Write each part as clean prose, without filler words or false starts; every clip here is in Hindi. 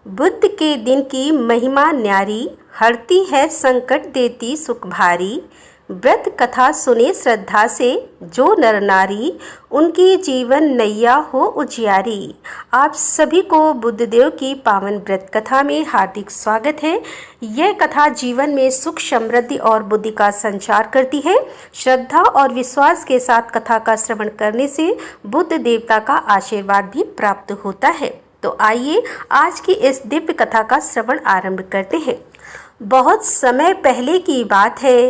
बुद्ध के दिन की महिमा न्यारी, हरती है संकट देती सुख भारी। व्रत कथा सुने श्रद्धा से जो नर नारी, उनकी जीवन नैया हो उजियारी। आप सभी को बुद्धदेव की पावन व्रत कथा में हार्दिक स्वागत है। यह कथा जीवन में सुख समृद्धि और बुद्धि का संचार करती है। श्रद्धा और विश्वास के साथ कथा का श्रवण करने से बुद्ध देवता का आशीर्वाद भी प्राप्त होता है। तो आइए आज की इस दिव्य कथा का श्रवण आरंभ करते हैं। बहुत समय पहले की बात है।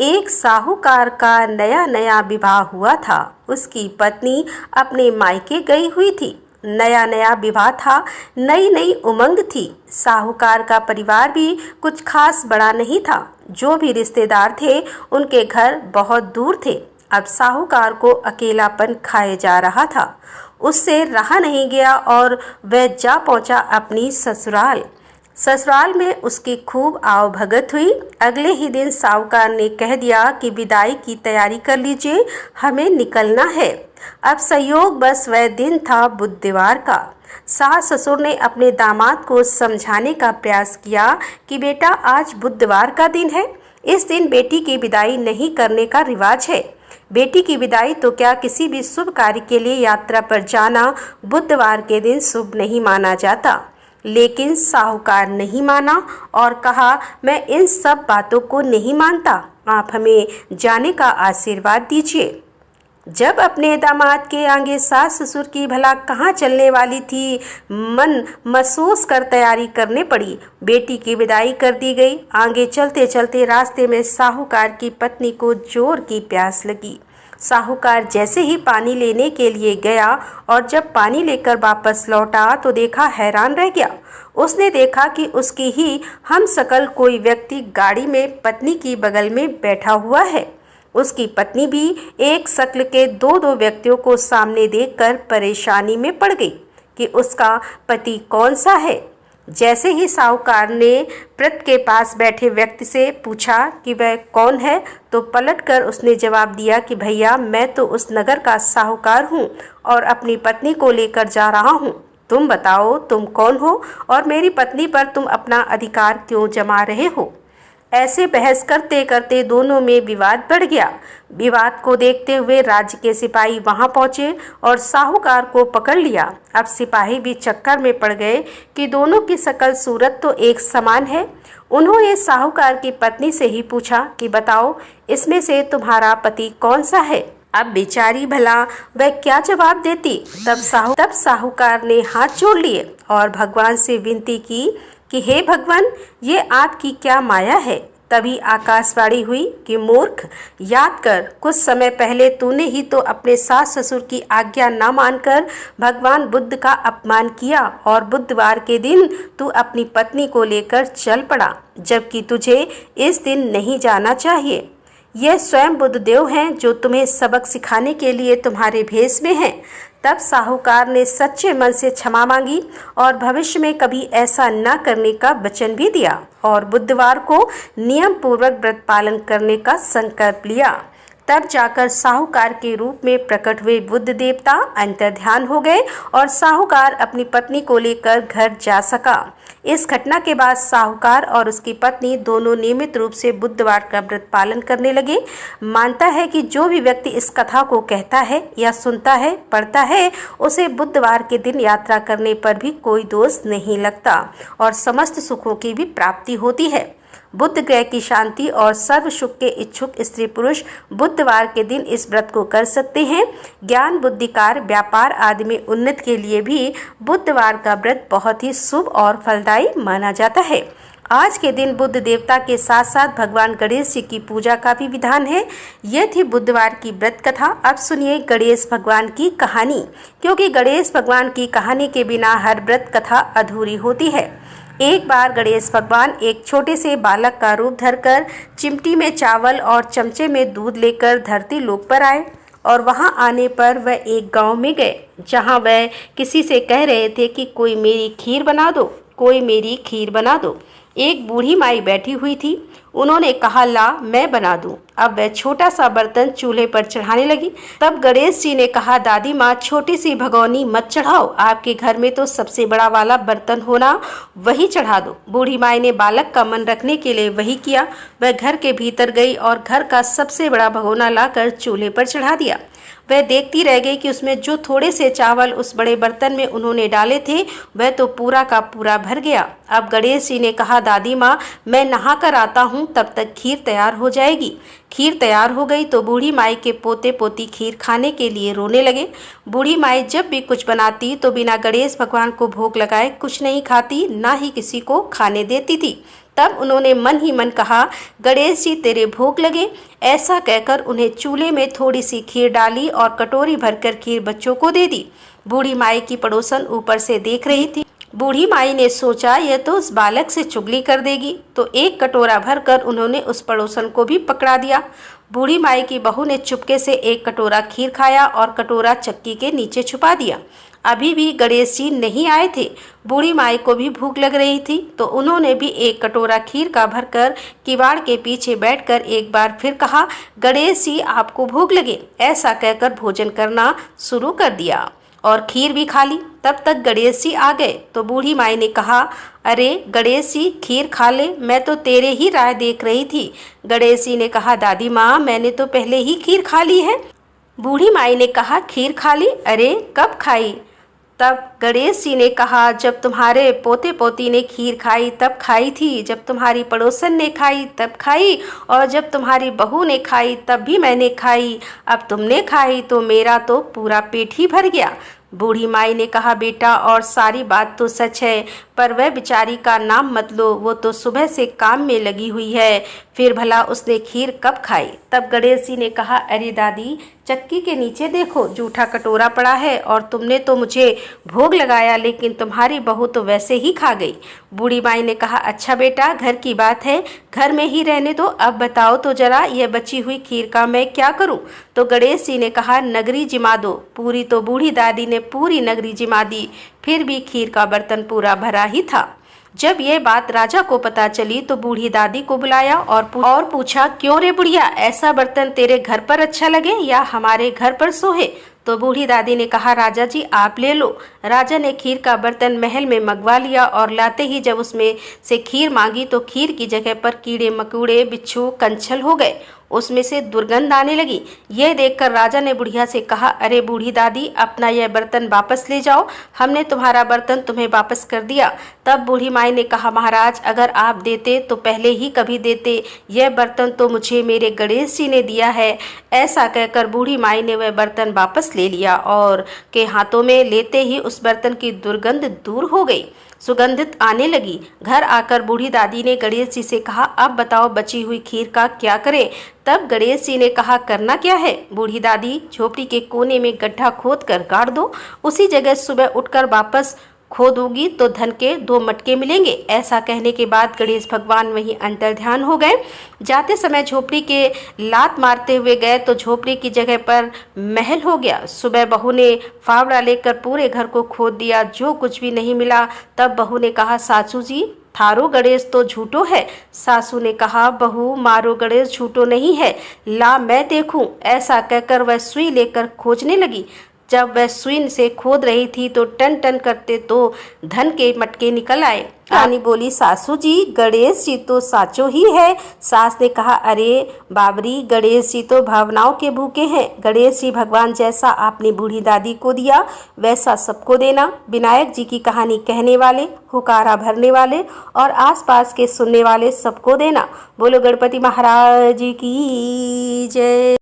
एक साहूकार का नया नया विवाह हुआ था। उसकी पत्नी अपने मायके गई हुई थी। नया नया विवाह था, नई नई उमंग थी। साहूकार का परिवार भी कुछ खास बड़ा नहीं था। जो भी रिश्तेदार थे उनके घर बहुत दूर थे। अब साहूकार को अकेलापन खाए जा रहा था। उससे रहा नहीं गया और वह जा पहुंचा अपनी ससुराल। ससुराल में उसकी खूब आवभगत हुई। अगले ही दिन साहूकार ने कह दिया कि विदाई की तैयारी कर लीजिए, हमें निकलना है। अब संयोग बस वह दिन था बुधवार का। सास ससुर ने अपने दामाद को समझाने का प्रयास किया कि बेटा, आज बुधवार का दिन है। इस दिन बेटी की विदाई नहीं करने का रिवाज है। बेटी की विदाई तो क्या, किसी भी शुभ कार्य के लिए यात्रा पर जाना बुधवार के दिन शुभ नहीं माना जाता। लेकिन साहूकार नहीं माना और कहा, मैं इन सब बातों को नहीं मानता, आप हमें जाने का आशीर्वाद दीजिए। जब अपने दामाद के आगे सास ससुर की भला कहाँ चलने वाली थी, मन महसूस कर तैयारी करने पड़ी। बेटी की विदाई कर दी गई। आगे चलते चलते रास्ते में साहूकार की पत्नी को जोर की प्यास लगी। साहूकार जैसे ही पानी लेने के लिए गया और जब पानी लेकर वापस लौटा तो देखा, हैरान रह गया। उसने देखा कि उसकी ही हम सकल कोई व्यक्ति गाड़ी में पत्नी की बगल में बैठा हुआ है। उसकी पत्नी भी एक शक्ल के दो व्यक्तियों को सामने देखकर परेशानी में पड़ गई कि उसका पति कौन सा है। जैसे ही साहूकार ने व्रत के पास बैठे व्यक्ति से पूछा कि वह कौन है, तो पलटकर उसने जवाब दिया कि भैया, मैं तो उस नगर का साहूकार हूँ और अपनी पत्नी को लेकर जा रहा हूँ। तुम बताओ, तुम कौन हो और मेरी पत्नी पर तुम अपना अधिकार क्यों जमा रहे हो। ऐसे बहस करते करते दोनों में विवाद बढ़ गया। विवाद को देखते हुए राज्य के सिपाही वहां पहुंचे और साहूकार को पकड़ लिया। अब सिपाही भी चक्कर में पड़ गए कि दोनों की शकल सूरत तो एक समान है। उन्होंने साहूकार की पत्नी से ही पूछा कि बताओ, इसमें से तुम्हारा पति कौन सा है। अब बेचारी भला वह क्या जवाब देती। तब साहूकार ने हाथ जोड़ लिए और भगवान से विनती की कि हे भगवान, ये आपकी क्या माया है। तभी आकाशवाणी हुई कि मूर्ख, याद कर, कुछ समय पहले तूने ही तो अपने सास ससुर की आज्ञा न मानकर भगवान बुद्ध का अपमान किया और बुधवार के दिन तू अपनी पत्नी को लेकर चल पड़ा, जबकि तुझे इस दिन नहीं जाना चाहिए। यह स्वयं बुद्धदेव हैं जो तुम्हें सबक सिखाने के लिए तुम्हारे भेष में हैं। तब साहूकार ने सच्चे मन से क्षमा मांगी और भविष्य में कभी ऐसा न करने का वचन भी दिया और बुधवार को नियम पूर्वक व्रत पालन करने का संकल्प लिया। तब जाकर साहूकार के रूप में प्रकट हुए बुद्ध देवता अंतर्ध्यान हो गए और साहूकार अपनी पत्नी को लेकर घर जा सका। इस घटना के बाद साहूकार और उसकी पत्नी दोनों नियमित रूप से बुधवार का व्रत पालन करने लगे। मानता है कि जो भी व्यक्ति इस कथा को कहता है या सुनता है, पढ़ता है, उसे बुधवार के दिन यात्रा करने पर भी कोई दोष नहीं लगता और समस्त सुखों की भी प्राप्ति होती है। बुध ग्रह की शांति और सर्व सुख के इच्छुक स्त्री पुरुष बुधवार के दिन इस व्रत को कर सकते हैं। ज्ञान, बुद्धिकार, व्यापार आदि में उन्नति के लिए भी बुधवार का व्रत बहुत ही शुभ और फलदायी माना जाता है। आज के दिन बुद्ध देवता के साथ साथ भगवान गणेश जी की पूजा का भी विधान है। यह थी बुधवार की व्रत कथा। अब सुनिए गणेश भगवान की कहानी, क्योंकि गणेश भगवान की कहानी के बिना हर व्रत कथा अधूरी होती है। एक बार गणेश भगवान एक छोटे से बालक का रूप धरकर चिमटी में चावल और चमचे में दूध लेकर धरती लोक पर आए और वहां आने पर वह एक गांव में गए, जहां वह किसी से कह रहे थे कि कोई मेरी खीर बना दो, कोई मेरी खीर बना दो। एक बूढ़ी माई बैठी हुई थी। उन्होंने कहा, ला मैं बना दूं। अब वह छोटा सा बर्तन चूल्हे पर चढ़ाने लगी। तब गणेश जी ने कहा, दादी माँ छोटी सी भगोनी मत चढ़ाओ, आपके घर में तो सबसे बड़ा वाला बर्तन होना, वही चढ़ा दो। बूढ़ी माई ने बालक का मन रखने के लिए वही किया। वह घर के भीतर गई और घर का सबसे बड़ा भगोना लाकर चूल्हे पर चढ़ा दिया। वह देखती रह गई कि उसमें जो थोड़े से चावल उस बड़े बर्तन में उन्होंने डाले थे वह तो पूरा का पूरा भर गया। अब गणेश जी ने कहा, दादी माँ मैं नहा कर आता हूँ, तब तक खीर तैयार हो जाएगी। खीर तैयार हो गई तो बूढ़ी माई के पोते पोती खीर खाने के लिए रोने लगे। बूढ़ी माई जब भी कुछ बनाती तो बिना गणेश भगवान को भोग लगाए कुछ नहीं खाती, ना ही किसी को खाने देती थी। तब उन्होंने मन ही मन कहा, गणेश जी तेरे भोग लगे। ऐसा कहकर उन्हें चूल्हे में थोड़ी सी खीर डाली और कटोरी भरकर खीर बच्चों को दे दी। बूढ़ी माई की पड़ोसन ऊपर से देख रही थी। बूढ़ी माई ने सोचा, यह तो उस बालक से चुगली कर देगी, तो एक कटोरा भरकर उन्होंने उस पड़ोसन को भी पकड़ा दिया। बूढ़ी माई की बहू ने चुपके से एक कटोरा खीर खाया और कटोरा चक्की के नीचे छुपा दिया। अभी भी गणेश जी नहीं आए थे। बूढ़ी माई को भी भूख लग रही थी, तो उन्होंने भी एक कटोरा खीर का भरकर किवाड़ के पीछे बैठकर एक बार फिर कहा, गणेश जी आपको भूख लगे। ऐसा कहकर भोजन करना शुरू कर दिया और खीर भी खा ली। तब तक गणेश जी आ गए तो बूढ़ी माई ने कहा, अरे गणेश जी खीर खा ले, मैं तो तेरे ही राह देख रही थी। गणेश जी ने कहा, दादी माँ मैंने तो पहले ही खीर खा ली है। बूढ़ी माई ने कहा, खीर खा ली? अरे कब खाई? तब गणेश जी ने कहा, जब तुम्हारे पोते पोती ने खीर खाई तब खाई थी, जब तुम्हारी पड़ोसन ने खाई तब खाई, और जब तुम्हारी बहू ने खाई तब भी मैंने खाई। अब तुमने खाई तो मेरा तो पूरा पेट ही भर गया। बूढ़ी माई ने कहा, बेटा और सारी बात तो सच है, पर वह बेचारी का नाम मत लो, वो तो सुबह से काम में लगी हुई है, फिर भला उसने खीर कब खाई? तब गणेश जी ने कहा, अरे दादी चक्की के नीचे देखो जूठा कटोरा पड़ा है, और तुमने तो मुझे भोग लगाया लेकिन तुम्हारी बहू तो वैसे ही खा गई। बूढ़ी माई ने कहा, अच्छा बेटा घर की बात है, घर में ही रहने दो। अब बताओ तो जरा यह बची हुई खीर का मैं क्या करूं? तो गणेश जी ने कहा, नगरी जिमा दो। पूरी तो बूढ़ी दादी ने पूरी नगरी जिमा दी, फिर भी खीर का बर्तन पूरा भरा ही था। जब यह बात राजा को पता चली तो बूढ़ी दादी को बुलाया और पूछा, क्यों रे बुढ़िया, ऐसा बर्तन तेरे घर पर अच्छा लगे या हमारे घर पर सोहे? तो बूढ़ी दादी ने कहा, राजा जी आप ले लो। राजा ने खीर का बर्तन महल में मंगवा लिया और लाते ही जब उसमें से खीर मांगी तो खीर की जगह पर कीड़े मकोड़े बिच्छू कंछल हो गए, उसमें से दुर्गंध आने लगी। यह देखकर राजा ने बुढ़िया से कहा, अरे बूढ़ी दादी अपना यह बर्तन वापस ले जाओ, हमने तुम्हारा बर्तन तुम्हें वापस कर दिया। तब बूढ़ी माई ने कहा, महाराज अगर आप देते तो पहले ही कभी देते, यह बर्तन तो मुझे मेरे गणेश जी ने दिया है। ऐसा कहकर बूढ़ी माई ने वह बर्तन वापस ले लिया और के हाथों में लेते ही उस बर्तन की दुर्गंध दूर हो गई, सुगंधित आने लगी। घर आकर बूढ़ी दादी ने गणेश जी से कहा, अब बताओ बची हुई खीर का क्या करें? तब गणेश जी ने कहा, करना क्या है? बूढ़ी दादी झोपड़ी के कोने में गड्ढा खोद कर गाड़ दो, उसी जगह सुबह उठकर वापस खोदोगी तो धन के 2 मटके मिलेंगे। ऐसा कहने के बाद गणेश भगवान वहीं अंतर ध्यान हो गए। जाते समय झोपड़ी के लात मारते हुए गए तो झोपड़ी की जगह पर महल हो गया। सुबह बहू ने फावड़ा लेकर पूरे घर को खोद दिया, जो कुछ भी नहीं मिला। तब बहू ने कहा, सासू जी थारो गणेश तो झूठो है। सासू ने कहा, बहू मारो गणेश झूठो नहीं है, ला मैं देखूं। ऐसा कहकर वह सुई लेकर खोजने लगी। जब वह सुई से खोद रही थी तो टन टन करते तो धन के मटके निकल आए। रानी बोली, सासू जी गणेश जी तो साचो ही है। सास ने कहा, अरे बाबरी गणेश जी तो भावनाओं के भूखे हैं। गणेश जी भगवान जैसा आपने बूढ़ी दादी को दिया वैसा सबको देना। विनायक जी की कहानी कहने वाले, हुकारा भरने वाले और आसपास के सुनने वाले सबको देना। बोलो गणपति महाराज की जय।